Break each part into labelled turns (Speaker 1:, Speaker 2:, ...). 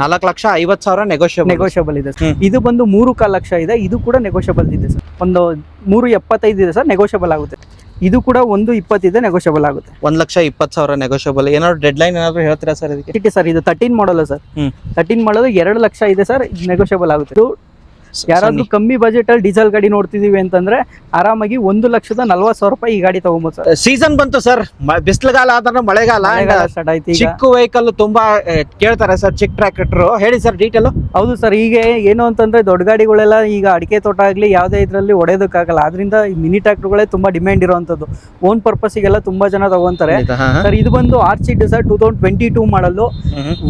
Speaker 1: 4,50,000
Speaker 2: negotiable ಇದೆ sir. ಇದು ಬಂದು 3.25 ಲಕ್ಷ ಇದೆ, ಇದು ಕೂಡ ನೆಗೋಷಿಯಬಲ್ ಇದೆ ಸರ್. ಒಂದು 3.75 ಇದೆ ಸರ್, ನೆಗೋಷಿಯಬಲ್ ಆಗುತ್ತೆ. ಇದು ಕೂಡ 1.20 ಇದೆ, ನೆಗೋಷಿಯಬಲ್ ಆಗುತ್ತೆ.
Speaker 1: 1,20,000 ನೆಗೋಷಿಯಬಲ್. ಏನಾದ್ರು ಡೆಡ್ ಲೈನ್ ಏನಾದ್ರು ಹೇಳ್ತೀರಾ ಸರ್ ಇದಕ್ಕೆ?
Speaker 2: ಸರ್ ಇದು 13 ಮಾಡಲ್ ಸರ್. 13 ಮಾಡಲ್ 2 ಲಕ್ಷ ಇದೆ ಸರ್, ನೆಗೋಷಿಯಬಲ್ ಆಗುತ್ತೆ. ಇದು ಯಾರಾದ್ರೂ ಕಮ್ಮಿ ಬಜೆಟ್ ಅಲ್ಲಿ ಡೀಸೆಲ್ ಗಾಡಿ ನೋಡ್ತಿದೀವಿ ಅಂತಂದ್ರೆ ಆರಾಮಾಗಿ 1,40,40,000 ರೂಪಾಯಿ ಈ ಗಾಡಿ ತಗೋಬಹುದು ಸರ್.
Speaker 1: ಸೀಸನ್ ಬಂತು ಸರ್, ಬಿಸಿಲುಗಾಲ ಆದ್ರೆ ಮಳೆಗಾಲ
Speaker 2: ಸ್ಟಾರ್ಟ್ ಆಯ್ತು.
Speaker 1: ಚಿಕ್ಕ ವೆಹಿಕಲ್ ತುಂಬಾ ಕೇಳ್ತಾರೆ ಸರ್, ಚಿಕ್ಕ ಟ್ರ್ಯಾಕ್ಟರ್ ಹೇಳಿ ಸರ್ ಡೀಟೇಲ್.
Speaker 2: ಹೌದು ಸರ್, ಈಗ ಏನು ಅಂತಂದ್ರೆ ದೊಡ್ಡ ಗಾಡಿಗಳೆಲ್ಲ ಈಗ ಅಡಿಕೆ ತೋಟ ಆಗ್ಲಿ ಯಾವ್ದೇ ಇದ್ರಲ್ಲಿ ಹೊಡೆಯೋದಕ್ಕಾಗಲ್ಲ, ಆದ್ರಿಂದ ಮಿನಿ ಟ್ರ್ಯಾಕ್ಟರ್ಗಳೇ ತುಂಬಾ ಡಿಮ್ಯಾಂಡ್ ಇರುವಂತದ್ದು. ಓನ್ ಪರ್ಪಸ್ಗೆಲ್ಲ ತುಂಬಾ ಜನ ತಗೊಂತಾರೆ ಸರ್. ಇದು ಬಂದು RC ಸರ್, 2022 ಮಾಡಲು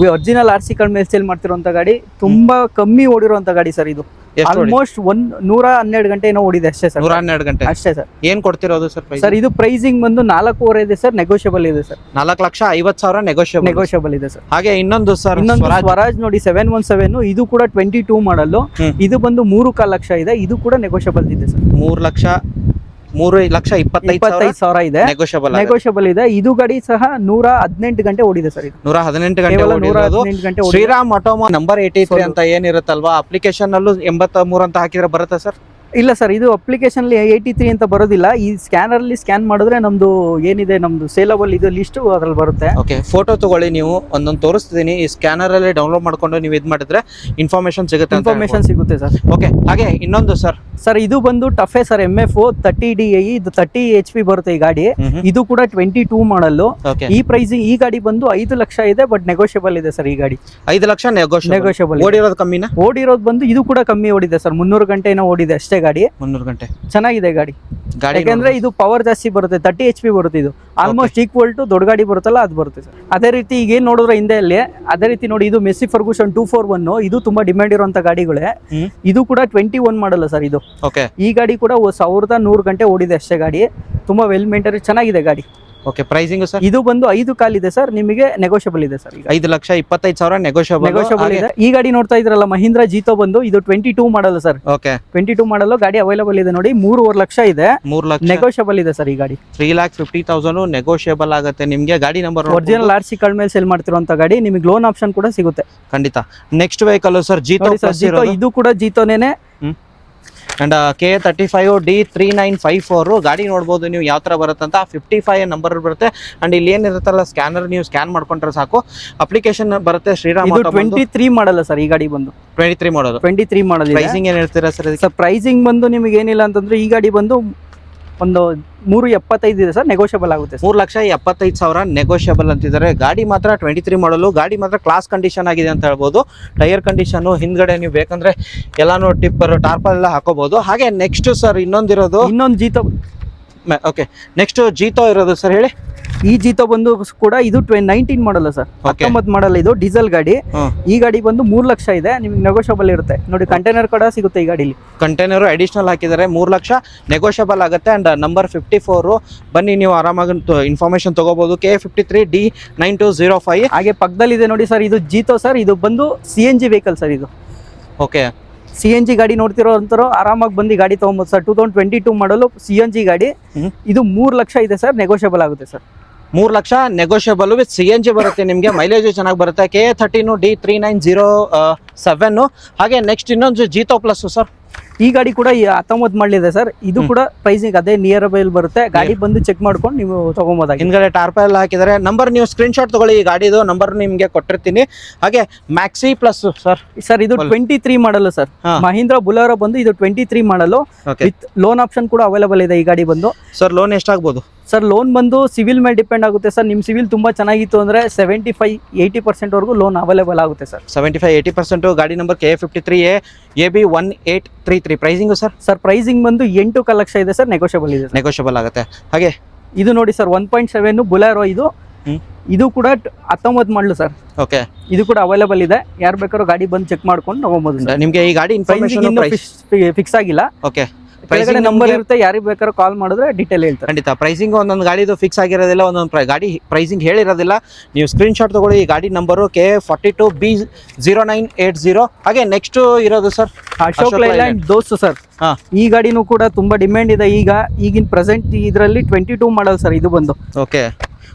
Speaker 2: ಒರಿಜಿನಲ್ RC ಗಳ ಮೇಲೆ ಸೇಲ್ ಮಾಡ್ತಿರುವಂತ ಗಾಡಿ, ತುಂಬಾ ಕಮ್ಮಿ ಓಡಿರುವಂತ ಗಾಡಿ ಸರ್. ಇದು ಆಲ್ಮೋಸ್ಟ್ 112 ಗಂಟೆ ಏನೋ ಓಡಿದೆ ಅಷ್ಟೇ ಸರ್.
Speaker 1: 112 ಗಂಟೆ
Speaker 2: ಅಷ್ಟೇ ಸರ್.
Speaker 1: ಏನ್ ಕೊಡ್ತಿರೋದು ಸರ್?
Speaker 2: ಸರ್ ಇದು ಪ್ರೈಸಿಂಗ್ ಬಂದು 4.5 ಇದೆ ಸರ್, ನೆಗೋಷಿಯಬಲ್ ಇದೆ ಸರ್.
Speaker 1: 4,50,000
Speaker 2: ನೆಗೋಷಿಯಬಲ್ ಇದೆ ಸರ್.
Speaker 1: ಹಾಗೆ ಇನ್ನೊಂದು ಸರ್,
Speaker 2: ಸ್ವರಾಜ್ ನೋಡಿ 717, ಇದು ಕೂಡ 22 ಮಾಡಲ್. ಇದು ಬಂದು 3.25 ಲಕ್ಷ ಇದೆ, ಇದು ಕೂಡ ನೆಗೋಷಿಯಬಲ್ ಇದೆ ಸರ್.
Speaker 1: 3,25,000 ಇದೆ,
Speaker 2: ನೆಗೋಷಿಯಬಲ್ ಇದೆ. ಇದು ಗಾಡಿ ಸಹ 118 ಗಂಟೆ ಓಡಿದೆ ಸರ್. ಇದು
Speaker 1: 118 ಗಂಟೆ. ಶ್ರೀರಾಮ್ ಆಟೋಮಾ ನಂಬರ್ 83 ಅಂತ ಏನಿರುತ್ತಲ್ವಾ, ಅಪ್ಲಿಕೇಶನ್ ಅಲ್ಲೂ 83 ಅಂತ ಹಾಕಿದ್ರೆ ಬರುತ್ತೆ ಸರ್?
Speaker 2: ಇಲ್ಲ ಸರ್, ಇದು ಅಪ್ಲಿಕೇಶನ್ 83 ಅಂತ ಬರೋದಿಲ್ಲ. ಈ ಸ್ಕ್ಯಾನರ್ ಅಲ್ಲಿ ಸ್ಕ್ಯಾನ್ ಮಾಡಿದ್ರೆ ನಮ್ದು ಏನಿದೆ ನಮ್ದು ಸೇಲಬಲ್ ಇದು ಲಿಸ್ಟ್ ಅದ್ರಲ್ಲಿ ಬರುತ್ತೆ.
Speaker 1: ಓಕೆ, ಫೋಟೋ ತಗೊಳ್ಳಿ, ನೀವು ಒಂದೊಂದು ತೋರಿಸ್ತಿದ್ದೀನಿ. ಈ ಸ್ಕ್ಯಾನರ್ ಅಲ್ಲಿ ಡೌನ್ಲೋಡ್ ಮಾಡ್ಕೊಂಡು ನೀವು ಇದು ಮಾಡಿದ್ರೆ ಇನ್ಫಾರ್ಮೇಶನ್ ಸಿಗುತ್ತೆ ಸರ್. ಓಕೆ, ಹಾಗೆ ಇನ್ನೊಂದು ಸರ್
Speaker 2: ಇದು ಬಂದು ಟಫೆ ಸರ್, MF 30DI, ಇದು 30 HP ಬರುತ್ತೆ ಈ ಗಾಡಿ. ಇದು ಕೂಡ 22 ಮಾಡಲ್. ಈ ಪ್ರೈಸಿಂಗ್ ಈ ಗಾಡಿ ಬಂದು 5 ಲಕ್ಷ ಇದೆ, ಬಟ್ ನೆಗೋಷಿಯಬಲ್ ಇದೆ ಸರ್. ಈ ಗಾಡಿ
Speaker 1: 5 ಲಕ್ಷ ನೆಗೋಷಿಯಬಲ್. ಓಡಿರೋದು ಕಮ್ಮಿನಾ?
Speaker 2: ಓಡಿರೋದು ಬಂದು ಇದು ಕೂಡ ಕಮ್ಮಿ ಓಡಿದೆ ಸರ್, 300 ಗಂಟೆ ಏನೋ ಓಡಿದೆ ಅಷ್ಟೇ ಗಾಡಿ.
Speaker 1: 300 ಗಂಟೆ
Speaker 2: ಚೆನ್ನಾಗಿದೆ ಗಾಡಿ. ಯಾಕಂದ್ರೆ ಇದು ಪವರ್ ಜಾಸ್ತಿ ಬರುತ್ತೆ, 30 HP ಬರುತ್ತೆ. ಇದು ಆಲ್ಮೋಸ್ಟ್ ಈಕ್ವಲ್ ಟು ದೊಡ್ಡ ಗಾಡಿ ಬರುತ್ತಲ್ಲ ಅದು ಬರುತ್ತೆ ಸರ್. ಅದೇ ರೀತಿ ಈಗ ಏನ್ ನೋಡಿದ್ರೆ ಹಿಂದೆ ಅಲ್ಲಿ ಅದೇ ರೀತಿ ನೋಡಿ, ಇದು ಮೆಸ್ಸಿ ಫರ್ಗೂಸನ್ 241, ಇದು ತುಂಬಾ ಡಿಮ್ಯಾಂಡ್ ಇರುವಂತ ಗಾಡಿಗಳೇ. ಇದು ಕೂಡ 21 ಮಾಡಲ್ಲ ಸರ್. ಇದು ಈ ಗಾಡಿ ಕೂಡ 1,100 ಗಂಟೆ ಓಡಿದೆ ಅಷ್ಟೇ ಗಾಡಿ. ತುಂಬಾ ವೆಲ್ ಮೇಂಟೈನ್, ಚೆನ್ನಾಗಿದೆ ಗಾಡಿ.
Speaker 1: Okay, pricing sir?
Speaker 2: ಇದು ಬಂದು 5 ಕಾಲ್ ಇದೆ ಸರ್, ನಿಮಗೆ ನೆಗೋಷಿಯಬಲ್ ಇದೆ ಸರ್.
Speaker 1: 5,25,000 ನೆಗೋಷಿಯಬಲ್
Speaker 2: ಇದೆ. ಈ ಗಾಡಿ ನೋಡ್ತಾ ಇದ್ರಲ್ಲ, ಮಹೀಂದ್ರ ಜೀತೋ ಬಂದು ಇದು 22 ಮಾಡಲ್ ಸರ್.
Speaker 1: ಓಕೆ,
Speaker 2: 22 ಮಾಡಲ್ ಗಾಡಿ ಅವೈಲೇಬಲ್ ಇದೆ ನೋಡಿ. 3.5 ಲಕ್ಷ ಇದೆ,
Speaker 1: 3 ಲಕ್ಷ
Speaker 2: ನೆಗೋಷಿಯಬಲ್ ಇದೆ ಸರ್. ಈ ಗಾಡಿ
Speaker 1: 3,50,000 ನೆಗೋಷಿಯಬಲ್ ಆಗುತ್ತೆ ನಿಮ್ಗೆ. ಗಾಡಿ ನಂಬರ್
Speaker 2: ಒರಿಜಿನಲ್ RC ಕಾರ್ಡ್ ಮೇಲೆ ಸೇಲ್ ಮಾಡ್ತಿರುವಂತ ಗಾಡಿ, ನಿಮಗೆ ಲೋನ್ ಆಪ್ಷನ್ ಕೂಡ ಸಿಗುತ್ತೆ
Speaker 1: ಖಂಡಿತ. Next vehicle sir, Jeeto.
Speaker 2: ಇದು ಕೂಡ ಜೀತೋನೇನೆ.
Speaker 1: ಅಂಡ್ KA35D3954 ಗಾಡಿ ನೋಡ್ಬೋದು ನೀವು ಯಾವ ತರ ಬರುತ್ತೆ ಅಂತ. 55 ನಂಬರ್ ಬರುತ್ತೆ. ಅಂಡ್ ಇಲ್ಲಿ ಏನಿರುತ್ತಲ್ಲ ಸ್ಕ್ಯಾನರ್, ನೀವು ಸ್ಕ್ಯಾನ್ ಮಾಡ್ಕೊಂಡ್ರೆ ಸಾಕು, ಅಪ್ಲಿಕೇಶನ್ ಬರುತ್ತೆ. ಶ್ರೀರಾಮ್
Speaker 2: 23 ಮಾಡಲ್ಲ ಸರ್. ಈ ಗಾಡಿ ಬಂದು
Speaker 1: 23 ಮಾಡೋದು.
Speaker 2: 23 ಮಾಡಲ್.
Speaker 1: ಪ್ರೈಸಿಂಗ್ ಏನ್ ಹೇಳ್ತೀರಾ ಸರ್?
Speaker 2: ಸರ್ ಪ್ರೈಸಿಂಗ್ ಬಂದು ನಿಮಗೆ ಏನಿಲ್ಲ ಅಂತಂದ್ರೆ ಈ ಗಾಡಿ ಬಂದು ಒಂದು 3.75 ಇದೆ ಸರ್, ನೆಗೋಷಿಯಬಲ್ ಆಗುತ್ತೆ.
Speaker 1: 3,75,000 ನೆಗೋಷಿಯಬಲ್ ಅಂತಿದ್ದಾರೆ. ಗಾಡಿ ಮಾತ್ರ 23 ಮಾಡಲು. ಗಾಡಿ ಮಾತ್ರ ಕ್ಲಾಸ್ ಕಂಡೀಷನ್ ಆಗಿದೆ ಅಂತ ಹೇಳ್ಬೋದು. ಟೈರ್ ಕಂಡೀಷನ್ ಹಿಂದ್ಗಡೆ ನೀವು ಬೇಕಂದ್ರೆ ಎಲ್ಲಾನು ಟಿಪ್ಪರ್ ಟಾರ್ಪಲ್ ಎಲ್ಲ ಹಾಕೋಬಹುದು. ಹಾಗೆ ನೆಕ್ಸ್ಟ್ ಸರ್ ಇನ್ನೊಂದು
Speaker 2: ಜೀತೋ.
Speaker 1: ಓಕೆ, ನೆಕ್ಸ್ಟ್ ಜೀತೋ ಇರೋದು ಸರ್, ಹೇಳಿ.
Speaker 2: ಈ ಜೀತೋ ಬಂದು ಕೂಡ ಇದು 19 ಮಾಡಲ್ಲ ಸರ್, 19 ಮಾಡಲ್ಲ. ಇದು ಡೀಸೆಲ್ ಗಾಡಿ. ಈ ಗಾಡಿ ಬಂದು 3 ಲಕ್ಷ ಇದೆ, ನಿಮ್ಗೆ ನೆಗೋಷಿಯಬಲ್ ಇರುತ್ತೆ ನೋಡಿ. ಕಂಟೈನರ್ ಕೂಡ ಸಿಗುತ್ತೆ ಈ ಗಾಡಿಲಿ. ಕಂಟೈನರ್
Speaker 1: ಅಡಿಷನಲ್ ಹಾಕಿದ್ದಾರೆ. 3 ಲಕ್ಷ ನೆಗೋಷಿಯಬಲ್ ಆಗುತ್ತೆ. ಅಂಡ್ ನಂಬರ್ 54 ಬನ್ನಿ, ನೀವು ಆರಾಮಾಗಿ ಇನ್ಫಾರ್ಮೇಶನ್ ತಗೋಬಹುದು. KA53D9205.
Speaker 2: ಹಾಗೆ ಪಕ್ಕದಲ್ಲಿ ಇದೆ ನೋಡಿ ಸರ್, ಇದು ಜೀತೋ ಸರ್. ಇದು ಬಂದು CNG ವೆಹಿಕಲ್ ಸರ್. ಇದು
Speaker 1: ಓಕೆ,
Speaker 2: CNG ಗಾಡಿ ನೋಡ್ತಿರೋ ಅಂತರು ಆರಾಮಾಗಿ ಬಂದು ಗಾಡಿ ತಗೊಬೋದು ಸರ್. 2022 ಮಾಡಲು CNG ಗಾಡಿ. ಇದು 3 ಲಕ್ಷ ಇದೆ ಸರ್, ನೆಗೋಷಿಯಬಲ್ ಆಗುತ್ತೆ sir.
Speaker 1: 3 lakh negotiable with CNG ಬರುತ್ತೆ ನಿಮಗೆ. ಮೈಲೇಜ್ ಚೆನ್ನಾಗಿ ಬರುತ್ತೆ. KA13D3907. ಹಾಗೆ ನೆಕ್ಸ್ಟ್ ಇನ್ನೊಂದು ಜೀತೋ ಪ್ಲಸ್ ಸರ್.
Speaker 2: ಈ ಗಾಡಿ ಕೂಡ 19 ಮಾಡಲಿದೆ ಸರ್. ಇದು ಕೂಡ ಪ್ರೈಸಿಂಗ್ ಅದೇ ನಿಯರ್ ಬೈಲ್ ಬರುತ್ತೆ. ಗಾಡಿ ಬಂದು ಚೆಕ್ ಮಾಡ್ಕೊಂಡು ನೀವು ತಗೊಬೋದಾಗಿ.
Speaker 1: ಹಿಂದ್ಗಡೆ ಟಾರ್ಪಲ್ ಹಾಕಿದ್ದಾರೆ. ನಂಬರ್ ನೀವು ಸ್ಕ್ರೀನ್ ಶಾಟ್ ತಗೊಳ್ಳಿ, ಈ ಗಾಡಿದು ನಂಬರ್ ನಿಮ್ಗೆ ಕೊಟ್ಟಿರ್ತೀನಿ. ಹಾಗೆ ಮ್ಯಾಕ್ಸಿ ಪ್ಲಸ್
Speaker 2: ಸರ್ ಇದು 23 ಮಾಡಲ್ ಸರ್. ಮಹೀಂದ್ರ ಬುಲೆರೋ ಬಂದು ಇದು 23 ಮಾಡಲ್ ವಿತ್ ಲೋನ್ ಆಪ್ಷನ್ ಕೂಡ ಅವೈಲೇಬಲ್ ಇದೆ ಈ ಗಾಡಿ ಬಂದು.
Speaker 1: ಸರ್ ಲೋನ್ ಎಷ್ಟಾಗ್ಬೋದು
Speaker 2: ಸರ್? ಲೋನ್ ಬಂದು ಸಿವಿಲ್ ಮೇಲೆ ಡಿಪೆಂಡ್ ಆಗುತ್ತೆ ಸರ್. ನಿಮ್ ಸಿವಿಲ್ ತುಂಬಾ ಚೆನ್ನಾಗಿತ್ತು ಅಂದ್ರೆ 75-80% ವರೆಗೂ ಲೋನ್ ಅವೈಲೇಬಲ್ ಆಗುತ್ತೆ ಸರ್.
Speaker 1: 75-80%. ಗಾಡಿ number KA53AB1833. Pricing sir?
Speaker 2: Sir pricing ಬಂದು 8 ಲಕ್ಷ ಇದೆ ಸರ್, ನೆಗೋಷಿಯಬಲ್ ಇದೆ.
Speaker 1: ನೆಗೋಷಿಯಬಲ್ ಆಗುತ್ತೆ. ಹಾಗೆ
Speaker 2: ಇದು ನೋಡಿ ಸರ್, 1.7 ಬುಲೆರೋ. ಇದು ಕೂಡ 19 ಮಾಡಲು ಸರ್.
Speaker 1: ಓಕೆ,
Speaker 2: ಇದು ಕೂಡ ಅವೈಲೇಬಲ್ ಇದೆ. ಯಾರು ಬೇಕಾದ್ರೂ ಗಾಡಿ ಬಂದು ಚೆಕ್ ಮಾಡ್ಕೊಂಡು ತಗೋಬಹುದು.
Speaker 1: ನಿಮ್ಗೆ ಈ ಗಾಡಿ ಇನ್ಫಾರ್ಮೇಷನ್
Speaker 2: ಫಿಕ್ಸ್ ಆಗಿಲ್ಲ.
Speaker 1: ಓಕೆ,
Speaker 2: ಕೆಳಗಡೆ ನಂಬರ್ ಇರುತ್ತೆ, ಯಾರಿಗೆ ಬೇಕಾದ್ರೂ ಕಾಲ್ ಮಾಡಿದ್ರೆ ಡೀಟೇಲ್ ಹೇಳ್ತಾರೆ.
Speaker 1: ಖಂಡಿತ. ಪ್ರೈಸಿಂಗ್ ಒಂದೊಂದು ಗಾಡಿದು ಫಿಕ್ಸ್ ಆಗಿರೋದಿಲ್ಲ, ಒಂದೊಂದು ಗಾಡಿ ಪ್ರೈಸಿಂಗ್ ಹೇಳಿರೋದಿಲ್ಲ. ನೀವು ಸ್ಕ್ರೀನ್ ಶಾಟ್ ತಗೊಳ್ಳಿ. ಈ ಗಾಡಿ ನಂಬರು KA42B0980. ಹಾಗೆ ನೆಕ್ಸ್ಟ್ ಇರೋದು ಸರ್,
Speaker 2: ಅಶೋಕ್ ಲೈಲ್ಯಾಂಡ್ ದೋಸ್ತ್ ಸರ್. ಈ ಗಾಡಿನೂ ಕೂಡ ತುಂಬಾ ಡಿಮ್ಯಾಂಡ್ ಇದೆ ಈಗಿನ ಪ್ರೆಸೆಂಟ್ ಇದರಲ್ಲಿ. 22 ಮಾಡಲ್ ಸರ್ ಇದು ಬಂದು.
Speaker 1: ಓಕೆ,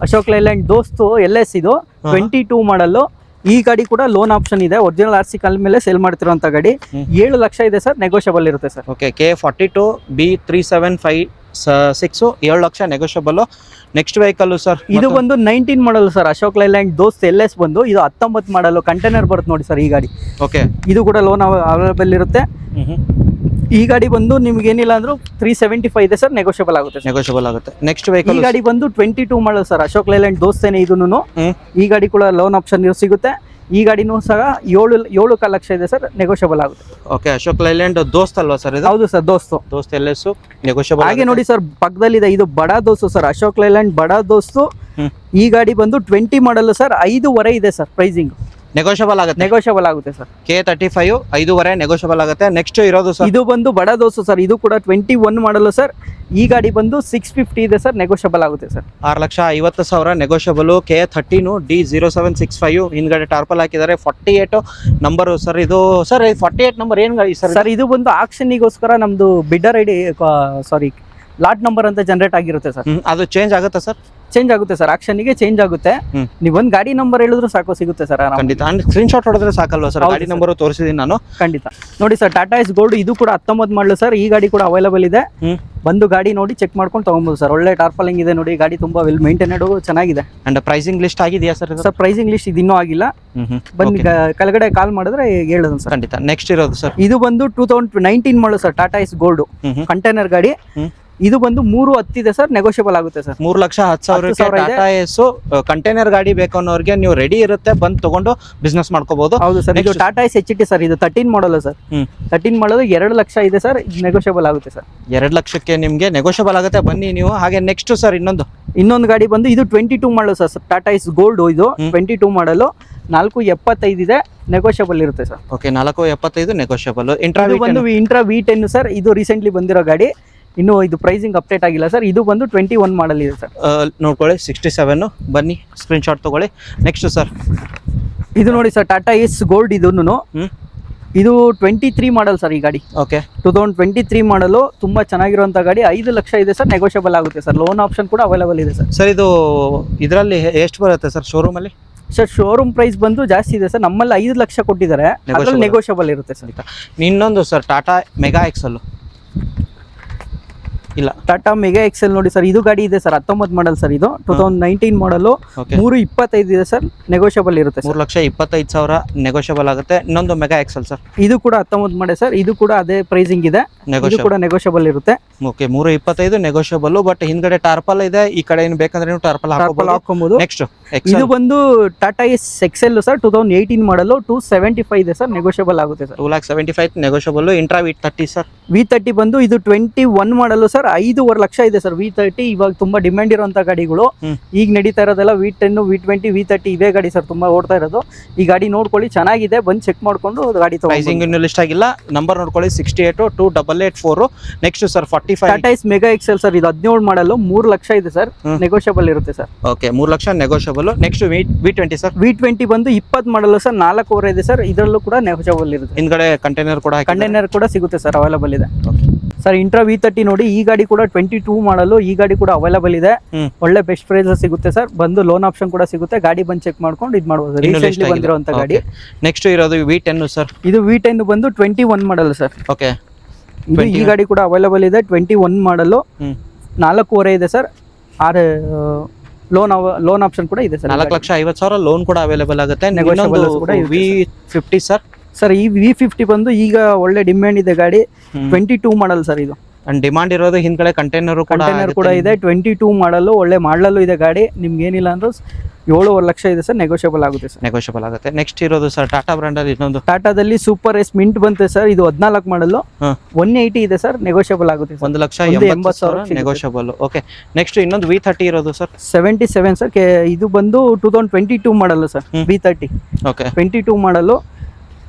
Speaker 2: ಅಶೋಕ್ ಲೈಲ್ಯಾಂಡ್ ದೋಸ್ತ್ LS ಇದು 22 ಮಾಡಲ್. ಈ ಗಾಡಿ ಕೂಡ ಲೋನ್ ಆಪ್ಷನ್ ಇದೆ, ಒರಿಜಿನಲ್ RC ಕಾಲ್ ಮೇಲೆ ಸೇಲ್ ಮಾಡ್ತಿರೋಂಥ ಗಾಡಿ. 7 ಲಕ್ಷ ಇದೆ ಸರ್, ನೆಗೋಷಿಯಬಲ್ ಇರುತ್ತೆ sir.
Speaker 1: Okay, K42B3756 7 lakh negotiable. Next vehicle sir,
Speaker 2: ಇದು ಬಂದು 19 ಮಾಡಲ್ ಸರ್, ಅಶೋಕ್ ಲೈಲ್ಯಾಂಡ್ ದೋಸ್ತ್ LS ಬಂದು ಇದು 19 ಮಾಡಲು ಕಂಟೈನರ್ ಬರುತ್ತೆ ನೋಡಿ ಸರ್ ಈ ಗಾಡಿ.
Speaker 1: ಓಕೆ,
Speaker 2: ಇದು ಕೂಡ ಲೋನ್ ಅವೈಲೇಬಲ್ ಇರುತ್ತೆ. ಈ ಗಾಡಿ ಬಂದು ನಿಮ್ಗೆ ಏನಿಲ್ಲ ಅಂದ್ರೂ 375 ಇದೆ ಸರ್, ನೆಗೋಷಿಯಬಲ್ ಆಗುತ್ತೆ.
Speaker 1: ನೆಗೋಷಿಯಬಲ್ ಆಗುತ್ತೆ. ನೆಕ್ಸ್ಟ್
Speaker 2: ಈ
Speaker 1: ವೆಹಿಕಲ್
Speaker 2: ಗಾಡಿ ಬಂದು 22 ಮಾಡಲ್ ಸರ್, ಅಶೋಕ್ ಲೈಲ್ಯಾಂಡ್ ದೋಸ್ತೇನೆ ಇದನ್ನು. ಈ ಗಾಡಿ ಕೂಡ ಲೋನ್ ಆಪ್ಷನ್ ಸಿಗುತ್ತೆ. ಈ ಗಾಡಿನೂ ಸಹ 7 ಲಕ್ಷ ಇದೆ ಸರ್, ನೆಗೋಷಿಯಬಲ್ ಆಗುತ್ತೆ.
Speaker 1: ಓಕೆ, ಅಶೋಕ್ ಲೈಲ್ಯಾಂಡ್ ದೋಸ್ತ್ ಅಲ್ವಾ ಸರ್ ಇದು?
Speaker 2: ಹೌದು ಸರ್, ದೋಸ್ತ್
Speaker 1: LS ನೆಗೋಷಿಯಬಲ್.
Speaker 2: ಹಾಗೆ ನೋಡಿ ಸರ್, ಪಕ್ಕದಲ್ಲಿದೆ ಇದು ಬಡ ದೋಸ್ತು ಸರ್, ಅಶೋಕ್ ಲೈಲ್ಯಾಂಡ್ ಬಡ ದೋಸ್ತು. ಈ ಗಾಡಿ ಬಂದು 20 ಮಾಡಲ್ ಸರ್, 5.5 ಇದೆ ಸರ್ ಪ್ರೈಸಿಂಗ್.
Speaker 1: ನೆಗೋಷಿಯಬಲ್ ಆಗುತ್ತೆ
Speaker 2: ಸರ್.
Speaker 1: K35 5.5 ನೆಗೋಷಿಯಬಲ್ ಆಗುತ್ತೆ. ನೆಕ್ಸ್ಟ್ ಇರೋದು ಸರ್,
Speaker 2: ಇದು ಬಂದು ಬಡ ದೋಸ್ತು ಸರ್, ಇದು ಕೂಡ 21 ಮಾಡಲ್ ಸರ್. ಈ ಗಾಡಿ ಬಂದು 650 ಇದೆ ಸರ್, ನೆಗೋಷಿಯಬಲ್ ಆಗುತ್ತೆ ಸರ್.
Speaker 1: 6,50,000 ನೆಗೋಷಿಯಬಲ್. K13 D0765 ಹಿಂದ್ಗಡೆ ಟಾರ್ಪಲ್ ಹಾಕಿದ್ದಾರೆ. 48 ನಂಬರ್ ಸರ್ ಇದು. ಸರ್ 48 ನಂಬರ್ ಏನ್ ಗಾಡಿ ಸರ್?
Speaker 2: ಸರ್ ಇದು ಬಂದು ಆಕ್ಷನ್ಗೋಸ್ಕರ ನಮ್ದು ಬಿಡ್ಡರ್ ಐಡಿ ಲಾಟ್ ನಂಬರ್ ಅಂತ ಜನರೇಟ್ ಆಗಿರುತ್ತೆ ಸರ್.
Speaker 1: ಅದು ಚೇಂಜ್ ಆಗುತ್ತಾ ಸರ್?
Speaker 2: ಚೇಂಜ್ ಆಗುತ್ತೆ ಸರ್, ಆಕ್ಷನ್ಗೆ ಚೇಂಜ್ ಆಗುತ್ತೆ. ನೀವು ಒಂದು ಗಾಡಿ ನಂಬರ್ ಹೇಳಿದ್ರು ಸಾಕು, ಸಿಗುತ್ತೆ ಸರ್.
Speaker 1: ಖಂಡಿತ. ಅಂಡ್ ಸ್ಕ್ರೀನ್ ಶಾಟ್ ಹೊಡೆದ್ರೆ ಸಾಕಲ್ವಾ ಸರ್? ಗಾಡಿ ನಂಬರ್ ತೋರಿಸಿದೀನಿ ನಾನು.
Speaker 2: ಖಂಡಿತ. ನೋಡಿ ಸರ್, ಟಾಟಾ ಎಸ್ ಗೋಲ್ಡ್ ಇದು ಕೂಡ 19 ಮಾಡಲು ಸರ್. ಈ ಗಾಡಿ ಕೂಡ ಅವೈಲೇಬಲ್ ಇದೆ. ಬಂದು ಗಾಡಿ ನೋಡಿ ಚೆಕ್ ಮಾಡ್ಕೊಂಡು ತಗೊಬೋದು ಸರ್. ಒಳ್ಳೆ ಟಾರ್ಪಲಿಂಗ್ ಇದೆ ನೋಡಿ, ಗಾಡಿ ತುಂಬಾ ವೆಲ್ ಮೇಂಟೈನ್ಡ್, ಚೆನ್ನಾಗಿದೆ.
Speaker 1: ಅಂಡ್ ಪ್ರೈಸಿಂಗ್ ಲಿಸ್ಟ್ ಆಗಿದೆಯಾ ಸರ್?
Speaker 2: ಸರ್ ಪ್ರೈಸಿಂಗ್ ಲಿಸ್ಟ್ ಇದು ಇನ್ನೂ ಆಗಿಲ್ಲ. ಬಂದು ಕೆಳಗಡೆ ಕಾಲ್ ಮಾಡಿದ್ರೆ ಹೇಳೋದು ಸರ್.
Speaker 1: ಖಂಡಿತ. ನೆಕ್ಸ್ಟ್ ಇರೋದು ಸರ್,
Speaker 2: ಇದು ಬಂದು 2019 model sir, Tata Ace Gold container ಗಾಡಿ. ಇದು ಬಂದು 310 ಇದೆ ಸರ್, ನೆಗೋಷಿಯಬಲ್ ಆಗುತ್ತೆ ಸರ್.
Speaker 1: 3,10,000 ಟಾಟಾ ಎಸ್ ಕಂಟೈನರ್ ಗಾಡಿ ಬೇಕು ಅನ್ನೋರಿಗೆ ನೀವು ರೆಡಿ ಇರುತ್ತೆ, ಬಂದು ತಗೊಂಡು ಬಿಸ್ನೆಸ್ ಮಾಡ್ಕೋಬಹುದು.
Speaker 2: ಹೌದು ಸರ್. ಇದು ಟಾಟಾ ಎಸ್ HT ಸರ್, ಇದು 13 ಮಾಡಲ್ ಸರ್. 13 ಮಾಡಲ್ 2 ಲಕ್ಷ ಇದೆ ಸರ್, ನೆಗೋಷಿಯಬಲ್ ಆಗುತ್ತೆ ಸರ್.
Speaker 1: 2 ಲಕ್ಷಕ್ಕೆ ನಿಮ್ಗೆ ನೆಗೋಷಿಯಬಲ್ ಆಗುತ್ತೆ, ಬನ್ನಿ ನೀವು. ಹಾಗೆ ನೆಕ್ಸ್ಟ್ ಸರ್
Speaker 2: ಇನ್ನೊಂದು ಗಾಡಿ ಬಂದು ಇದು 22 model sir, Tata Ace Gold. ಇದು 22 ಮಾಡಲು 475 ಇದೆ, ನೆಗೋಷಿಯಬಲ್ ಇರುತ್ತೆ ಸರ್.
Speaker 1: Okay, 475 negotiable.
Speaker 2: ಬಂದು ಇಂಟ್ರಾ V10 ಸರ್, ಇದು ರೀಸೆಂಟ್ಲಿ ಬಂದಿರೋ ಗಾಡಿ. ಇನ್ನು ಇದು ಪ್ರೈಸಿಂಗ್ ಅಪ್ಡೇಟ್ ಆಗಿಲ್ಲ ಸರ್. ಇದು ಬಂದು 21 ಮಾಡಲ್ ಇದೆ ಸರ್.
Speaker 1: ನೋಡ್ಕೊಳ್ಳಿ 67. ಬನ್ನಿ ಸ್ಕ್ರೀನ್ ಶಾಟ್ ತಗೊಳ್ಳಿ. ನೆಕ್ಸ್ಟ್ ಸರ್,
Speaker 2: ಇದು ನೋಡಿ ಸರ್, ಟಾಟಾ ಎಸ್ ಗೋಲ್ಡ್. ಇದು 23 ಮಾಡಲ್ ಸರ್ ಈ ಗಾಡಿ.
Speaker 1: ಓಕೆ,
Speaker 2: 2023 ಮಾಡಲು ತುಂಬಾ ಚೆನ್ನಾಗಿರುವಂತ ಗಾಡಿ. 5 ಲಕ್ಷ ಇದೆ ಸರ್, ನೆಗೋಷಿಯಬಲ್ ಆಗುತ್ತೆ ಸರ್. ಲೋನ್ ಆಪ್ಷನ್ ಕೂಡ ಅವೈಲೇಬಲ್ ಇದೆ ಸರ್.
Speaker 1: ಸರ್ ಇದು ಇದರಲ್ಲಿ ಎಷ್ಟು ಬರುತ್ತೆ ಸರ್ ಶೋರೂಮ್ ಅಲ್ಲಿ?
Speaker 2: ಸರ್ ಶೋರೂಮ್ ಪ್ರೈಸ್ ಬಂದು ಜಾಸ್ತಿ ಇದೆ ಸರ್, ನಮ್ಮಲ್ಲಿ 5 ಲಕ್ಷ ಕೊಟ್ಟಿದ್ದಾರೆ, ನೆಗೋಷಿಯಬಲ್ ಇರುತ್ತೆ ಸರ್.
Speaker 1: ಇನ್ನೊಂದು ಸರ್, ಟಾಟಾ ಮೆಗಾ ಎಕ್ಸೆಲ್ ಇಲ್ಲ,
Speaker 2: ಟಾಟಾ ಮೆಗಾ ಎಕ್ಸೆಲ್ ನೋಡಿ ಸರ್, ಇದು ಗಾಡಿ ಇದೆ ಸರ್, 19 ಮಾಡಲ್ ಸರ್. ಇದು 2019 ಮಾಡಲು 325 ಇದೆ ಸರ್, ನೆಗೋಷಿಯಬಲ್ ಇರುತ್ತೆ.
Speaker 1: 3,25,000 ನೆಗೋಷಿಯಬಲ್ ಆಗುತ್ತೆ. ಇನ್ನೊಂದು ಮೆಗಾ ಎಕ್ಸೆಲ್ ಸರ್,
Speaker 2: ಇದು ಕೂಡ 19 ಮಾಡಲ್ ಸರ್. ಇದು ಕೂಡ ಅದೇ ಪ್ರೈಸಿಂಗ್ ಇದೆ, ಇದು ಕೂಡ ನೆಗೋಷಿಯಬಲ್ ಇರುತ್ತೆ.
Speaker 1: Okay, 325 negotiable. ಬಟ್ ಹಿಂದ್ಗಡೆ ಟಾರ್ಪಲ್ ಇದೆ, ಈ ಕಡೆ ಏನು ಬೇಕಂದ್ರೆ ನೀವು ಟಾರ್ಪಲ್ ಹಾಕೋಬಹುದು. ನೆಕ್ಸ್ಟ್
Speaker 2: ಇದು ಬಂದು ಟಾಟಾ ಎಸ್ ಎಕ್ಸೆಲ್ ಸರ್, 2018 ಮಾಡಲು 275 ಇದೆ ಸರ್, ನೆಗೋಷಿಯಬಲ್ ಆಗುತ್ತೆ sir.
Speaker 1: 2,75,000 negotiable. Intra V30 sir,
Speaker 2: V30 ಬಂದು ಇದು 21 ಮಾಡಲು ಸರ್, 5.5 ಲಕ್ಷ ಇದೆ ಸರ್. V30 ಇವಾಗ ತುಂಬಾ ಡಿಮ್ಯಾಂಡ್ ಇರುವಂತ ಗಾಡಿಗಳು. ಈಗ ನಡೀತಾ ಇರೋದೆಲ್ಲ V10, V20, V30 ಇವೇ ಗಾಡಿ ಸರ್, ತುಂಬಾ ಓಡ್ತಾ ಇರೋದು. ಈ ಗಾಡಿ ನೋಡ್ಕೊಳ್ಳಿ, ಚೆನ್ನಾಗಿದೆ, ಬಂದು ಚೆಕ್ ಮಾಡ್ಕೊಂಡು ಗಾಡಿ
Speaker 1: ಪ್ರೈಸಿಂಗ್ ಇನ್ನೂ ಲಿಸ್ಟ್ ಆಗಿಲ್ಲ. ನಂಬರ್ ನೋಡ್ಕೊಳ್ಳಿ 68 2884. Next sir 45
Speaker 2: Tata Ace Mega XL sir, ಇದು 17 ಮಾಡಲು 3 ಲಕ್ಷ ಇದೆ ಸರ್, ನೆಗೋಷಿಯಬಲ್ ಇರುತ್ತೆ sir.
Speaker 1: Okay, 3 lakh negotiable. Next V20 sir,
Speaker 2: V20 ಬಂದು 20 ಮಾಡಲು ಸರ್, 4.5 ಇದೆ ಸರ್, ಇದರಲ್ಲೂ ಕೂಡ ನೆಗೋಷಿಯಬಲ್ ಇರುತ್ತೆ.
Speaker 1: ಹಿಂದ್ಗಡೆ ಕಂಟೈನರ್
Speaker 2: ಕೂಡ ಸಿಗುತ್ತೆ ಸರ್, ಅವೈಲೇಬಲ್ ಇದೆ ಸರ್. ಇಂಟ್ರಾ V30 ನೋಡಿ, ಈ ಗಾಡಿ ಕೂಡ 22 ಮಾಡಲು, ಈ ಗಾಡಿ ಕೂಡ ಅವೈಲೇಬಲ್ ಇದೆ. ಒಳ್ಳೆ ಬೆಸ್ಟ್ ಪ್ರೈಸ್ ಸಿಗುತ್ತೆ ಸರ್, ಬಂದು ಲೋನ್ ಆಪ್ಷನ್ ಕೂಡ ಸಿಗುತ್ತೆ. ಗಾಡಿ ಬಂದು ಚೆಕ್ ಮಾಡ್ಕೊಂಡು ಇದು ಮಾಡಬಹುದು. ರೀಸೆಂಟ್ಲಿ ಬಂದಿರುವಂತ ಗಾಡಿ.
Speaker 1: ನೆಕ್ಸ್ಟ್ ಇರೋದು V10 ಸರ್,
Speaker 2: ಇದು V10 ಬಂದು 21 ಮಾಡಲ್ ಸರ್.
Speaker 1: ಓಕೆ,
Speaker 2: ಈ ಗಾಡಿ ಕೂಡ ಅವೈಲೇಬಲ್ ಇದೆ, 21 ಮಾಡಲು 4.5 ಇದೆ ಸರ್. ಲೋನ್ ಆಪ್ಷನ್ ಕೂಡ ಇದೆ ಸರ್.
Speaker 1: 4,50,000 ಲೋನ್ ಕೂಡ ಅವೈಲೇಬಲ್ ಆಗುತ್ತೆ. V50 ಸರ್,
Speaker 2: ಸರ್ ಈ V50 ಬಂದು ಈಗ ಒಳ್ಳೆ ಡಿಮ್ಯಾಂಡ್ ಇದೆ ಗಾಡಿ. 22 ಮಾಡಲ್ ಸರ್ ಇದು.
Speaker 1: ಅಂಡ್ ಡಿಮಾಂಡ್ ಇರೋದು ಹಿಂದ್ಗಡೆ ಕಂಟೈನರ್
Speaker 2: ಕೂಡ ಇದೆ. 22 ಮಾಡಲು ಒಳ್ಳೆ ಮಾಡಲಲ್ಲೂ ಇದೆ ಗಾಡಿ. ನಿಮ್ಗೆ ಏನಿಲ್ಲ ಅಂದ್ರೆ 7.5 ಲಕ್ಷ ಇದೆ ಸರ್, ನೆಗೋಷಿಯಬಲ್ ಆಗುತ್ತೆ ಸರ್.
Speaker 1: ನೆಗೋಷಿಯಬಲ್ ಆಗುತ್ತೆ. ನೆಕ್ಸ್ಟ್ ಇರೋದು ಸರ್ ಟಾಟಾ ಬ್ರ್ಯಾಂಡ್ ಅಲ್ಲಿ ಇನ್ನೊಂದು,
Speaker 2: ಟಾಟಾದಲ್ಲಿ ಸೂಪರ್ ಎಸ್ ಮಿಂಟ್ ಬಂತೆ ಸರ್, ಇದು 14 ಮಾಡಲು 180 ಇದೆ ಸರ್, ನೆಗೋಷಿಯಬಲ್ ಆಗುತ್ತೆ.
Speaker 1: 1,80,000 ನೆಗೋಷಿಯಬಲ್. ಓಕೆ, ನೆಕ್ಸ್ಟ್ ಇನ್ನೊಂದು V30 ಇರೋದು ಸರ್,
Speaker 2: 77 ಸರ್. ಇದು ಬಂದು 2022 ಮಾಡಲು ಸರ್, V30.
Speaker 1: ಓಕೆ,
Speaker 2: 22 ಮಾಡಲು.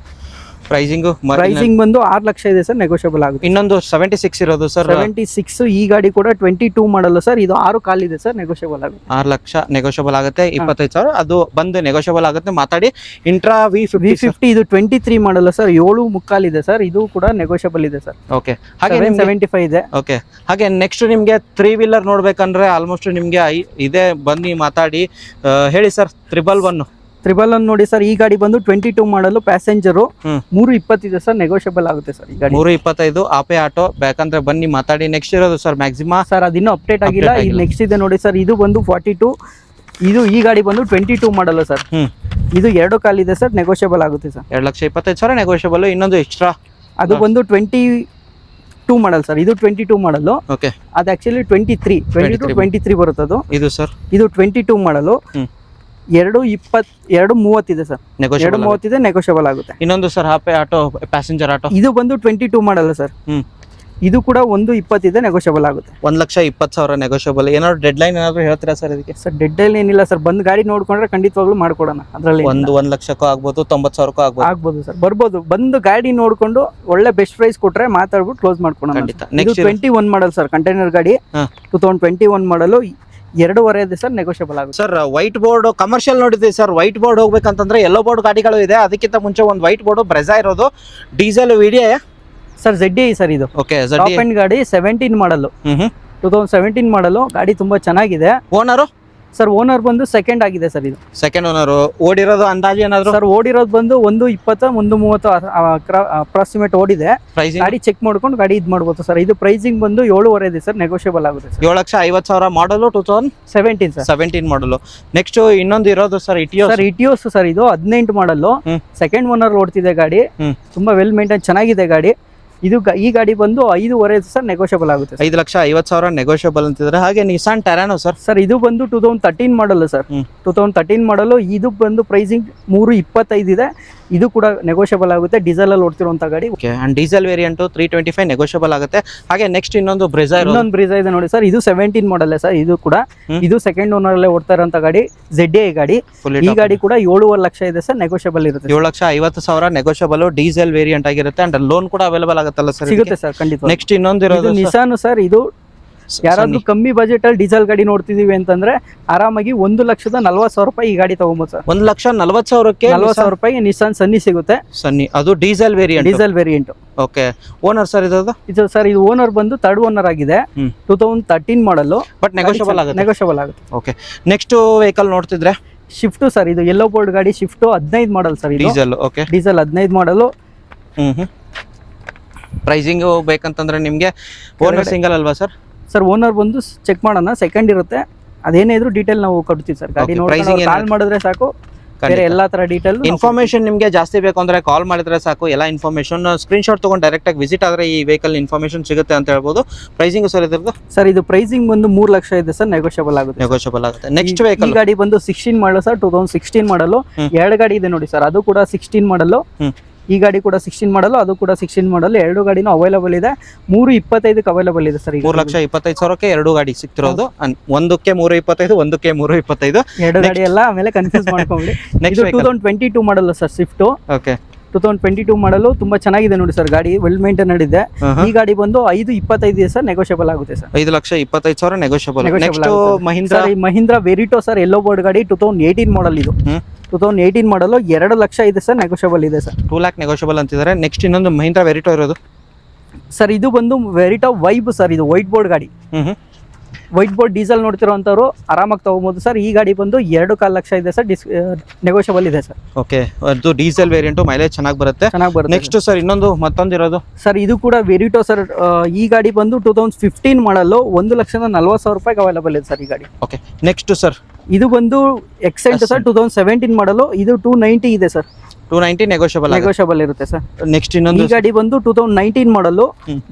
Speaker 2: ಪ್ರೈಸಿಂಗ್ ಬಂದು 6 ಲಕ್ಷ ಇದೆ ಸರ್, ನೆಗೋಷಿಯಬಲ್ ಆಗುತ್ತೆ.
Speaker 1: ಇನ್ನೊಂದು 76 ಇರೋದು ಸರ್,
Speaker 2: 76 ಈ ಗಾಡಿ ಕೂಡ 22 ಮಾಡಲು ಸರ್, ಇದು 6 ಕಾಲ್ ಇದೆ ಸರ್, ನೆಗೋಷಿಯಬಲ್ ಆಗುತ್ತೆ.
Speaker 1: 6 ಲಕ್ಷ ನೆಗೋಷಿಯಬಲ್ ಆಗುತ್ತೆ. 25,000 ಅದು ಬಂದು ನೆಗೋಷಿಯಬಲ್ ಆಗುತ್ತೆ, ಮಾತಾಡಿ. ಇಂಟ್ರಾ V50
Speaker 2: ಇದು 23 ಮಾಡಲು ಸರ್, 7.25 ಇದೆ ಸರ್, ಇದು ಕೂಡ ನೆಗೋಷಿಯಬಲ್ ಇದೆ ಸರ್.
Speaker 1: ಓಕೆ, ಹಾಗೆ
Speaker 2: 75 ಇದೆ.
Speaker 1: ಓಕೆ, ಹಾಗೆ ನೆಕ್ಸ್ಟ್ ನಿಮ್ಗೆ 3 ವೀಲರ್ ನೋಡ್ಬೇಕಂದ್ರೆ ಆಲ್ಮೋಸ್ಟ್ ನಿಮ್ಗೆ ಇದೆ, ಬನ್ನಿ ಮಾತಾಡಿ ಹೇಳಿ ಸರ್. 111
Speaker 2: 311 ನೋಡಿ ಸರ್, ಈ ಗಾಡಿ ಬಂದು 22 ಮಾಡಲು ಪ್ಯಾಸೆಂಜರು, 320 ಇದೆ ಸರ್, ನೆಗೋಷಿಯಬಲ್ ಆಗುತ್ತೆ ಸರ್ ಈ ಗಾಡಿ.
Speaker 1: 325 ಆಪೆ ಆಟೋ. ಬೇಕಂದ್ರೆ ಬನ್ನಿ ಮಾತಾಡಿ. ನೆಕ್ಸ್ಟ್ ಇರೋದು ಸರ್ ಮ್ಯಾಕ್ಸಿಮಾ
Speaker 2: ಸರ್, ಅದಿನ್ನೂ ಅಪ್ಡೇಟ್ ಆಗಿಲ್ಲ. ಈಗ ನೆಕ್ಸ್ಟ್ ಇದೆ ನೋಡಿ ಸರ್, ಇದು ಬಂದು 42. ಇದು ಈ ಗಾಡಿ ಬಂದು 22 ಮಾಡಲ್ಲ ಸರ್. ಇದು 2 ಕಾಲಿದೆ ಸರ್, ನೆಗೋಷಿಯಬಲ್ ಆಗುತ್ತೆ ಸರ್.
Speaker 1: 2,25,000 ನೆಗೋಷಿಯಬಲ್. ಇನ್ನೊಂದು ಎಕ್ಸ್ಟ್ರಾ
Speaker 2: ಅದು ಬಂದು 22 ಮಾಡಲ್ ಸರ್. ಇದು 22 ಮಾಡಲು.
Speaker 1: ಓಕೆ,
Speaker 2: ಅದು ಆಕ್ಚುಲಿ 23 ಬರುತ್ತೆ ಅದು.
Speaker 1: ಇದು ಸರ್,
Speaker 2: ಇದು 22 ಮಾಡಲು. 230 ಇದೆ ಸರ್,
Speaker 1: ನೆಗೋಷಿಯಬಲ್
Speaker 2: 230 ಇದೆ, ನೆಗೋಷಿಯಬಲ್ ಆಗುತ್ತೆ.
Speaker 1: ಇನ್ನೊಂದು sir Ape auto passenger auto.
Speaker 2: ಇದು ಬಂದು 22 ಮಾಡಲ್ಲ ಸರ್. ಇದು ಕೂಡ 120 ಇದೆ, ನೆಗೋಷಿಯಬಲ್ ಆಗುತ್ತೆ.
Speaker 1: 1,20,000 ನೆಗೋಷಿಯಬಲ್. ಏನಾದ್ರು ಡೆಡ್ ಲೈನ್ ಏನಾದ್ರು ಹೇಳ್ತೀರಾ ಸರ್ ಇದಕ್ಕೆ?
Speaker 2: ಸರ್ ಡೆಡ್ ಲೈನ್ ಏನಿಲ್ಲ ಸರ್, ಬಂದು ಗಾಡಿ ನೋಡ್ಕೊಂಡ್ರೆ ಖಂಡಿತವಾಗ್ಲೂ ಮಾಡ್ಕೊಡೋಣ. ಅದರಲ್ಲಿ
Speaker 1: 1 ಲಕ್ಷಕ್ಕೂ ಆಗ್ಬೋದು, 90,000ಕ್ಕೂ
Speaker 2: ಆಗ್ಬೋದು ಸರ್. ಬರ್ಬೋದು, ಬಂದು ಗಾಡಿ ನೋಡ್ಕೊಂಡು ಒಳ್ಳೆ ಬೆಸ್ಟ್ ಪ್ರೈಸ್ ಕೊಟ್ರೆ ಮಾತಾಡ್ಬಿಟ್ಟು ಕ್ಲೋಸ್ ಮಾಡ್ಕೊಡೋಣ.
Speaker 1: ಖಂಡಿತ.
Speaker 2: ಇದು 21 ಮಾಡಲ್ ಸರ್, ಕಂಟೈನರ್ ಗಾಡಿ. 2021 ಮಾಡಲು, 2.5 ಇದೆ ಸರ್, ನೆಗೋಷಿಯಬಲ್ ಆಗುತ್ತೆ.
Speaker 1: ಸರ್ ವೈಟ್ ಬೋರ್ಡ್ ಕಮರ್ಷಿಯಲ್ ನೋಡಿದ್ವಿ ಸರ್. ವೈಟ್ ಬೋರ್ಡ್ ಹೋಗ್ಬೇಕಂತಂದ್ರೆ ಯೆಲ್ಲೋ ಬೋರ್ಡ್ ಗಾಡಿಗಳು ಇದೆ. ಅದಕ್ಕಿಂತ ಮುಂಚೆ ಒಂದು ವೈಟ್ ಬೋರ್ಡ್ ಬ್ರೆಜಾ ಇರೋದು, diesel video
Speaker 2: sir, ZDI sir ಇದು.
Speaker 1: ಓಕೆ,
Speaker 2: ಟಾಪ್ ಎಂಡ್ ಗಾಡಿ, 17 ಮಾಡಲು, 2017 ಮಾಡಲು. ಗಾಡಿ ತುಂಬಾ ಚೆನ್ನಾಗಿದೆ.
Speaker 1: ಓನರು
Speaker 2: ಸರ್, ಓನರ್ ಬಂದು ಸೆಕೆಂಡ್ ಆಗಿದೆ ಸರ್. ಇದು
Speaker 1: ಸೆಕೆಂಡ್ ಓನರ್. ಓಡಿರೋದು ಅಂದಾಜು ಏನಾದ್ರು
Speaker 2: ಸರ್? ಓಡಿರೋದು ಬಂದು 120, 130 ಅಪ್ರಾಕ್ಸಿಮೇಟ್ ಓಡಿದೆ. ಗಾಡಿ ಚೆಕ್ ಮಾಡ್ಕೊಂಡು ಗಾಡಿ ಇದು ಮಾಡ್ಬೋದು ಸರ್. ಇದು ಪ್ರೈಸಿಂಗ್ ಬಂದು 7.5 ಇದೆ ಸರ್, ನೆಗೋಷಿಯಬಲ್ ಆಗುತ್ತೆ ಸರ್.
Speaker 1: 7,50,000 ಮಾಡಲು,
Speaker 2: 2017 ಸರ್,
Speaker 1: 17 ಮಾಡಲು. ನೆಕ್ಸ್ಟ್ ಇನ್ನೊಂದು ಇರೋದು sir Etios.
Speaker 2: Sir Etios sir, ಇದು 18 ಮಾಡಲು, ಸೆಕೆಂಡ್ ಓನರ್ ಓಡ್ತಿದೆ ಗಾಡಿ. ತುಂಬಾ ವೆಲ್ ಮೇಂಟೈನ್, ಚೆನ್ನಾಗಿದೆ ಗಾಡಿ. ಇದು ಈ ಗಾಡಿ ಬಂದು 5.5 ಸರ್, ನೆಗೋಷಿಯಬಲ್ ಆಗುತ್ತೆ.
Speaker 1: 5,50,000 ನೆಗೋಷಿಯಬಲ್ ಅಂತಿದ್ರೆ. ಹಾಗೆ ನಿಸಾನ್ ಟೆರಾನೋ ಸರ್.
Speaker 2: ಸರ್, ಇದು ಬಂದು 2013 ಮಾಡಲ್ ಸರ್. 2013 ಮಾಡಲು. ಇದು ಬಂದು ಪ್ರೈಸಿಂಗ್ 325 ಇದೆ. ಇದು ಕೂಡ ನೆಗೋಷಿಯಬಲ್ ಆಗುತ್ತೆ, ಡೀಸೆಲ್ ಅಲ್ಲಿ ಓಡ್ತಿರುವಂತ ಗಾಡಿ.
Speaker 1: Okay, and diesel variant 325 negotiable ಆಗುತ್ತೆ. ಹಾಗೆ ನೆಕ್ಸ್ಟ್ ಇನ್ನೊಂದು ಬ್ರೆಜಾ
Speaker 2: ಇದೆ ನೋಡಿ ಸರ್. ಇದು 17 ಮಾಡಲ್ ಸರ್. ಇದು ಕೂಡ ಇದು ಸೆಕೆಂಡ್ ಓನರ್ ಅಲ್ಲೇ ಓಡ್ತಾ ಇರುವಂತ ಗಾಡಿ, ZDI ಗಾಡಿ. ಈ ಗಾಡಿ ಕೂಡ 7.5 ಲಕ್ಷ ಇದೆ ಸರ್, ನೆಗೋಷಿಯಬಲ್ ಇರುತ್ತೆ.
Speaker 1: 7,50,000 ನೆಗೋಷಿಯಬಲ್, ಡೀಸೆಲ್ ವೇರಿಯಂಟ್ ಆಗಿರುತ್ತೆ. ಅಂಡ್ ಲೋನ್ ಕೂಡ ಅವೈಲೇಬಲ್ ಆಗುತ್ತಲ್ಲ ಸರ್?
Speaker 2: ಸಿಗುತ್ತೆ ಸರ್, ಖಂಡಿತ.
Speaker 1: ನೆಕ್ಸ್ಟ್ ಇನ್ನೊಂದು ಇರೋದು
Speaker 2: ನಿಸಾನ್ ಸರ್. ಇದು ಯಾರಾದ್ರೂ ಕಮ್ಮಿ ಬಜೆಟ್ ಅಲ್ಲಿ ಡೀಸೆಲ್ ಗಾಡಿ ನೋಡ್ತಿದೀವಿ ಅಂತಂದ್ರೆ ಆರಾಮಾಗಿ 1,40,000 ರೂಪಾಯಿ ಈ ಗಾಡಿ ತಗೊಬಹುದು ಸರ್.
Speaker 1: 1,40,000ಕ್ಕೆ
Speaker 2: 40,000 ರೂಪಾಯಿ ನಿಸಾನ್ ಸನ್ನಿ ಸಿಗುತ್ತೆ.
Speaker 1: ಸನ್ನಿ, ಅದು diesel variant. Okay, owner sir ಇದು
Speaker 2: ಸರ್, ಇದು ಓನರ್ ಬಂದು 3rd ಓನರ್ ಆಗಿದೆ. 2013 ಮಾಡಲು,
Speaker 1: ಬಟ್ ನೆಗೋಷಿಯಬಲ್
Speaker 2: ಆಗುತ್ತೆ.
Speaker 1: ಓಕೆ, ನೆಕ್ಸ್ಟ್ ವೆಹಿಕಲ್ ನೋಡ್ತಿದ್ರೆ
Speaker 2: ಶಿಫ್ಟ್ ಸರ್. ಇದು ಯೆಲ್ಲೋ ಬೋರ್ಡ್ ಗಾಡಿ, shift 15 model sir.
Speaker 1: Diesel. Okay,
Speaker 2: diesel 15 ಮಾಡಲು.
Speaker 1: ಪ್ರೈಸಿಂಗ್ ಬೇಕಂತಂದ್ರೆ ನಿಮ್ಗೆ ಓನರ್ ಸಿಂಗಲ್ ಅಲ್ವಾ ಸರ್?
Speaker 2: ಸರ್, ಓನರ್ ಬಂದು ಚೆಕ್ ಮಾಡೋಣ, ಸೆಕೆಂಡ್ ಇರುತ್ತೆ. ಅದೇನೇ ಇದ್ರು ಡೀಟೇಲ್ ನಾವು ಕೊಡ್ತೀವಿ ಸರ್. ಗಾಡಿ ನೋಡಿ ಕಾಲ್ ಮಾಡಿದ್ರೆ ಸಾಕು, ಬೇರೆ ಎಲ್ಲಾ ತರ ಡೀಟೇಲ್
Speaker 1: ಇನ್ಫಾರ್ಮೇಶನ್ ನಿಮಗೆ ಜಾಸ್ತಿ ಬೇಕು ಅಂದ್ರೆ ಕಾಲ್ ಮಾಡಿದ್ರೆ ಸಾಕು. ಎಲ್ಲ ಇನ್ಫಾರ್ಮೇಶನ್ ಸ್ಕ್ರೀನ್ ಶಾಟ್ ತಗೊಂಡು ಡೈರೆಕ್ಟ್ ಆಗಿ ವಿಸಿಟ್ ಆದ್ರೆ ಈ ವೆಹಿಕಲ್ ಇನ್ಫಾರ್ಮೇಶನ್ ಸಿಗುತ್ತೆ ಅಂತ ಹೇಳ್ಬೋದು. ಪ್ರೈಸಿಂಗ್ ಸರ್ ಇದ್ರದ್ದು?
Speaker 2: ಸರ್, ಇದು ಪ್ರೈಸಿಂಗ್ ಬಂದು 3 ಲಕ್ಷ ಇದೆ ಸರ್, ನೆಗೋಷಿಯಬಲ್ ಆಗುತ್ತೆ.
Speaker 1: ನೆಕ್ಸ್ಟ್ ವೆಹಿಕಲ್
Speaker 2: ಗಾಡಿ ಬಂದು 16 ಮಾಡಲು ಸರ್, 2016 ಮಾಡಲು. 2 ಗಾಡಿ ಇದೆ ನೋಡಿ ಸರ್, ಅದು ಕೂಡ 16 ಮಾಡಲು. ಈ ಗಾಡಿ ಕೂಡ 16 ಮಾಡಲು, ಅದು ಕೂಡ 16 ಮಾಡಲು. 2 ಗಾಡಿನೂ ಅವೈಲೇಬಲ್ ಇದೆ. 325ಕ್ಕೆ ಅವೈಲೇಬಲ್ ಇದೆ ಸರ್.
Speaker 1: 3,25,000ಕ್ಕೆ 2 ಗಾಡಿ ಸಿಗ್ತಿರೋದು. ಒಂದಕ್ಕೆ 325, ಒಂದಕ್ಕೆ 325.
Speaker 2: 2 ಗಾಡಿ ಎಲ್ಲ ಆಮೇಲೆ ಕನ್ಫ್ಯೂಸ್ ಮಾಡ್ಕೊಂಡ್ಬಿಡಿ. ಇದು 2022 ಮಾಡಲ್ಲ ಸರ್, ಸ್ವಿಫ್ಟ್.
Speaker 1: ಓಕೆ,
Speaker 2: 2022 ಮಾಡಲು. ತುಂಬಾ ಚೆನ್ನಾಗಿದೆ ನೋಡಿ ಸರ್, ಗಾಡಿ ವೆಲ್ ಮೇಂಟೈನ್ ಇದೆ. ಈ ಗಾಡಿ ಬಂದು 5.25 ಇದೆ ಸರ್, ನೆಗೋಷಿಯಬಲ್ ಆಗುತ್ತೆ sir.
Speaker 1: 5,25,000 negotiable. Next
Speaker 2: Mahindra Verito sir, yellow board ಗಾಡಿ, 2018 ಮಾಡಲ್. ಇದು 2018 ಮಾಡಲು, 2 ಲಕ್ಷ ಇದೆ ಸರ್, ನೆಗೋಷಿಯಬಲ್ ಇದೆ ಸರ್.
Speaker 1: 2 lakh ನೆಗೋಷಿಯಬಲ್ ಅಂತಿದ್ದಾರೆ. ನೆಕ್ಸ್ಟ್ ಇನ್ನೊಂದು ಮಹೀಂದ್ರಾ ವೆರಿಟೋ ಇರೋದು
Speaker 2: ಸರ್. ಇದು ಬಂದು ವೆರಿಟೋ ವೈಬ್ ಸರ್. ಇದು ವೈಟ್ ಬೋರ್ಡ್ ಗಾಡಿ. ವೈಟ್ ಬೋರ್ಡ್ ಡೀಸೆಲ್ ನೋಡ್ತಿರೋಂಥವ್ರು ಆರಾಮಾಗಿ ತಗೋಬಹುದು ಸರ್. ಈ ಗಾಡಿ ಬಂದು 2.25 ಲಕ್ಷ ಇದೆ ಸರ್, ನೆಗೋಷಿಯಬಲ್ ಇದೆ ಸರ್.
Speaker 1: ಓಕೆ, ಅದು ಡೀಸೆಲ್ ವೇರಿಯಂಟ್, ಮೈಲೇಜ್ ಚೆನ್ನಾಗಿ ಬರುತ್ತೆ. ನೆಕ್ಸ್ಟ್ ಸರ್ ಇನ್ನೊಂದು ಮತ್ತೊಂದು ಇರೋದು
Speaker 2: ಸರ್, ಇದು ಕೂಡ ವೆರಿಟೋ ಸರ್. ಈ ಗಾಡಿ ಬಂದು 2015 ಮಾಡಲು, 1,40,000 ರೂಪಾಯಿಗೆ ಅವೈಲೇಬಲ್ ಇದೆ ಸರ್ ಈ ಗಾಡಿ.
Speaker 1: ಓಕೆ, ನೆಕ್ಸ್ಟ್ ಸರ್
Speaker 2: ಇದು ಬಂದು ಎಕ್ಸೆಂಟ್ ಸರ್, 2017 ಮಾಡಲು. ಇದು 290 ಇದೆ ಸರ್,
Speaker 1: 290
Speaker 2: ನೆಗೋಷಿಯಬಲ್ ಇರುತ್ತೆ ಸರ್.
Speaker 1: ನೆಕ್ಸ್ಟ್ ಇನ್ನೊಂದು
Speaker 2: ಈ ಗಾಡಿ ಬಂದು 2019 ಮಾಡಲು,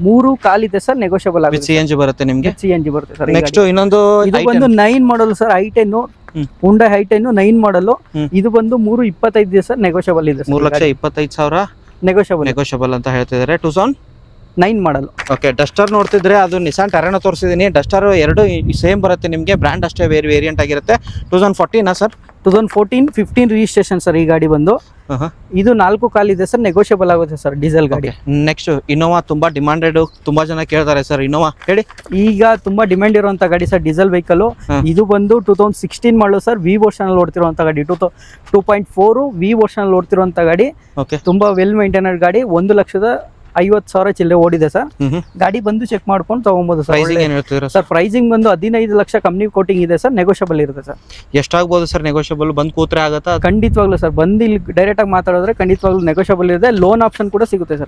Speaker 2: 3 ಕಾಲಿದೆ ಸರ್, ನೆಗೋಷಿಯಬಲ್ ಆಗುತ್ತೆ.
Speaker 1: CNG ಬರುತ್ತೆ ನಿಮಗೆ.
Speaker 2: CNG ಬರುತ್ತೆ ಸರ್.
Speaker 1: ನೆಕ್ಸ್ಟ್ ಇನ್ನೊಂದು
Speaker 2: ಇದು ಬಂದು 9 ಮಾಡಲು ಸರ್, i10 ಹುಂಡೈ i10 9 ಮಾಡಲು. ಇದು ಬಂದು 325 ಇದೆ ಸರ್, ನೆಗೋಷಿಯಬಲ್ ಇದೆ.
Speaker 1: 3,25,000 ನೆಗೋಷಿಯಬಲ್ ಅಂತ ಹೇಳ್ತಿದ್ದಾರೆ. 2009
Speaker 2: ಮಾಡಲು.
Speaker 1: ಓಕೆ, ಡಸ್ಟರ್ ನೋಡ್ತಿದ್ರೆ ಅದು ನಿಸಾನ್ ಟೆರಾನೋ ತೋರಿಸಿದೀನಿ. ಡಸ್ಟರ್ 2 ಸೇಮ್ ಬರುತ್ತೆ ನಿಮಗೆ, ಬ್ರ್ಯಾಂಡ್ ಅಷ್ಟೇ ವೇರಿಯಂಟ್ ಆಗಿರುತ್ತೆ. 2014 ಸರ್?
Speaker 2: 2014 15 ರಿಜಿಸ್ಟ್ರೇಷನ್ ಸರ್ ಈ ಗಾಡಿ ಬಂದು. ಇದು 4 ಕಾಲಿದೆ ಸರ್, ನೆಗೋಷಿಯಬಲ್ ಆಗುತ್ತೆ ಸರ್, ಡೀಸೆಲ್ ಗಾಡಿ.
Speaker 1: ನೆಕ್ಸ್ಟ್ ಇನ್ನೋವಾ, ತುಂಬಾ ಡಿಮಾಂಡೆಡ್, ತುಂಬಾ ಜನ ಕೇಳ್ತಾರೆ ಸರ್. ಇನ್ನೋವಾ ಹೇಳಿ.
Speaker 2: ಈಗ ತುಂಬಾ ಡಿಮ್ಯಾಂಡ್ ಇರುವಂತ ಗಾಡಿ ಸರ್, ಡೀಸೆಲ್ ವೆಹಿಕಲ್. ಇದು ಬಂದು 2016 ಮಾಡಲು ಸರ್, ವಿ ವರ್ಷನ್ ಅಲ್ಲಿ ಓಡ್ತಿರುವಂತ ಗಾಡಿ. 2.4 ವಿ ವರ್ಷನ್ ಅಲ್ಲಿ ಓಡ್ತಿರುವಂತ ಗಾಡಿ. ತುಂಬಾ ವೆಲ್ ಮೇಂಟೈನ್ಡ್ ಗಾಡಿ. 50,000 ಚಿಲ್ಲರೆ ಓಡಿದೆ ಸರ್. ಗಾಡಿ ಬಂದು ಚೆಕ್ ಮಾಡ್ಕೊಂಡು ತಗೊಬೋದು ಸರ್.
Speaker 1: ಪ್ರೈಸಿಂಗ್ ಏನು ಹೇಳ್ತಿದ್ದೀರಾ
Speaker 2: ಸರ್ ಪ್ರೈಸಿಂಗ್ ಬಂದು 15 ಲಕ್ಷ ಕಂಪ್ನಿ ಕೋಟಿಂಗ್ ಇದೆ ಸರ್, ನೆಗೋಷಿಯಬಲ್ ಇರುತ್ತೆ ಸರ್.
Speaker 1: ಎಷ್ಟಾಗ್ಬೋದು ಸರ್ ನೆಗೋಷಿಯಬಲ್? ಬಂದು ಕೂತ್ರೆ ಆಗುತ್ತಾ?
Speaker 2: ಖಂಡಿತವಾಗ್ಲೂ ಸರ್, ಬಂದು ಇಲ್ಲಿ ಡೈರೆಕ್ಟ್ ಆಗಿ ಮಾತಾಡಿದ್ರೆ ಖಂಡಿತವಾಗ್ಲೂ ನೆಗೋಷಿಯಬಲ್ ಇದೆ. ಲೋನ್ ಆಪ್ಷನ್ ಕೂಡ ಸಿಗುತ್ತೆ ಸರ್.